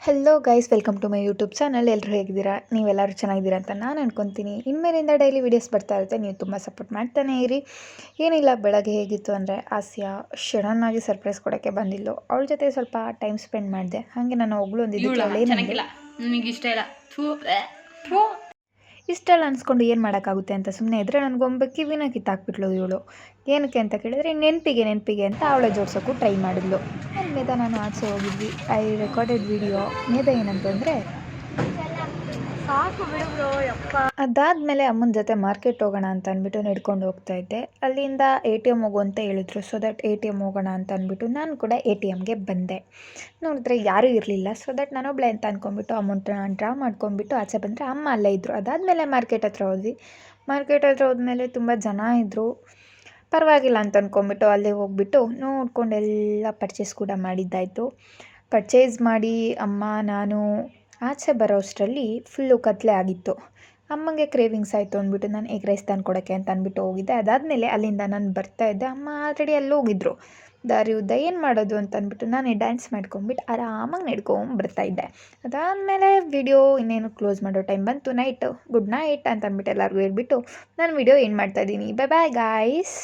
Hello guys, welcome to my YouTube channel. ಎಲ್ಲರೂ ಹೇಗಿದ್ದೀರಾ? ನೀವೆಲ್ಲರೂ ಚೆನ್ನಾಗಿದ್ದೀರಾ ಅಂತ ನಾನು ಅನ್ಕೊತೀನಿ. ಇನ್ಮೇಲಿಂದ ಡೈಲಿ ವೀಡಿಯೋಸ್ ಬರ್ತಾ ಇರುತ್ತೆ, ನೀವು ತುಂಬ ಸಪೋರ್ಟ್ ಮಾಡ್ತಾನೆ ಇರಿ. ಏನಿಲ್ಲ, ಬೆಳಗ್ಗೆ ಹೇಗಿತ್ತು ಅಂದರೆ ಆಸಿಯಾ ಸಡನ್ನಾಗಿ ಸರ್ಪ್ರೈಸ್ ಕೊಡೋಕ್ಕೆ ಬಂದಿಲ್ಲ. ಅವಳ ಜೊತೆ ಸ್ವಲ್ಪ ಟೈಮ್ ಸ್ಪೆಂಡ್ ಮಾಡಿದೆ. ಹಾಗೆ ನಾನು ಒಬ್ಳು ಒಂದಿದ್ದಕ್ಕೆ ಅವಳು ನಿಮಗೆ ಇಷ್ಟ ಇಲ್ಲ ಇಷ್ಟೆಲ್ಲ ಅನ್ಸ್ಕೊಂಡು ಏನು ಮಾಡೋಕ್ಕಾಗುತ್ತೆ ಅಂತ ಸುಮ್ಮನೆ ಇದ್ದರೆ ನನಗೊಬ್ಬ ಕಿವಿನ ಕಿತ್ತಾಕ್ಬಿಟ್ಲು ಇವಳು. ಏನಕ್ಕೆ ಅಂತ ಕೇಳಿದರೆ ನೆನಪಿಗೆ ಅಂತ ಅವಳೇ ಜೋಡ್ಸೋಕ್ಕೂ ಟ್ರೈ ಮಾಡಿದ್ಲು. ಮೇದ ನಾನು ಆಚೆ ಹೋಗಿದ್ವಿ. I recorded video. ಮೇದ ಏನಂತಂದರೆ ಅದಾದಮೇಲೆ ಅಮ್ಮನ ಜೊತೆ ಮಾರ್ಕೆಟ್ ಹೋಗೋಣ ಅಂತ ಅಂದ್ಬಿಟ್ಟು ನಡ್ಕೊಂಡು ಹೋಗ್ತಾ ಇದ್ದೆ. ಅಲ್ಲಿಂದ ATM ಹೋಗು ಅಂತ ಹೇಳಿದ್ರು. ಸೊ ದಟ್ ATM ಹೋಗೋಣ ಅಂತ ಅಂದ್ಬಿಟ್ಟು ನಾನು ಕೂಡ ATMಗೆ ಬಂದೆ. ನೋಡಿದ್ರೆ ಯಾರೂ ಇರಲಿಲ್ಲ. ಸೊ ದಟ್ ನಾನೊಬ್ಳೆ ಅಂತ ಅಂದ್ಕೊಂಡ್ಬಿಟ್ಟು ಅಮೌಂಟನ್ನ ಡ್ರಾ ಮಾಡ್ಕೊಂಡ್ಬಿಟ್ಟು ಆಚೆ ಬಂದರೆ ಅಮ್ಮ ಅಲ್ಲೇ ಇದ್ದರು. ಅದಾದಮೇಲೆ ಮಾರ್ಕೆಟ್ ಹತ್ರ ಹೋದ್ವಿ. ಮಾರ್ಕೆಟ್ ಹತ್ರ ಹೋದ್ಮೇಲೆ ತುಂಬ ಜನ ಇದ್ದರು. ಪರವಾಗಿಲ್ಲ ಅಂತ ಅಂದ್ಕೊಂಡ್ಬಿಟ್ಟು ಅಲ್ಲೇ ಹೋಗ್ಬಿಟ್ಟು ನೋಡ್ಕೊಂಡೆಲ್ಲ ಪರ್ಚೇಸ್ ಕೂಡ ಮಾಡಿದ್ದಾಯಿತು. ಪರ್ಚೇಸ್ ಮಾಡಿ ಅಮ್ಮ ನಾನು ಆಚೆ ಬರೋ ಅಷ್ಟರಲ್ಲಿ ಫುಲ್ಲು ಕತ್ಲೆ ಆಗಿತ್ತು. ಅಮ್ಮಂಗೆ ಕ್ರೇವಿಂಗ್ಸ್ ಆಯಿತು ಅಂದ್ಬಿಟ್ಟು ನಾನು ಎಗ್ ರೈಸ್ ತಂದ್ಕೊಡೋಕ್ಕೆ ಅಂತ ಅಂದ್ಬಿಟ್ಟು ಹೋಗಿದ್ದೆ. ಅದಾದಮೇಲೆ ಅಲ್ಲಿಂದ ನಾನು ಬರ್ತಾ ಇದ್ದೆ. ಅಮ್ಮ ಆಲ್ರೆಡಿ ಅಲ್ಲಿ ಹೋಗಿದ್ರು. ದಾರಿ ಉದ್ದ ಏನು ಮಾಡೋದು ಅಂತ ಅಂದ್ಬಿಟ್ಟು ನಾನೇ ಡ್ಯಾನ್ಸ್ ಮಾಡ್ಕೊಂಬಿಟ್ಟು ಆರಾಮಾಗಿ ನಡ್ಕೊಂಬರ್ತಾ ಇದ್ದೆ. ಅದಾದಮೇಲೆ ವಿಡಿಯೋ ಇನ್ನೇನು ಕ್ಲೋಸ್ ಮಾಡೋ ಟೈಮ್ ಬಂತು. ನೈಟು ಗುಡ್ ನೈಟ್ ಅಂತ ಅಂದ್ಬಿಟ್ಟು ಎಲ್ಲರಿಗೂ ಹೇಳ್ಬಿಟ್ಟು ನಾನು ವಿಡಿಯೋ ಏನು ಮಾಡ್ತಾಯಿದ್ದೀನಿ. Bye guys.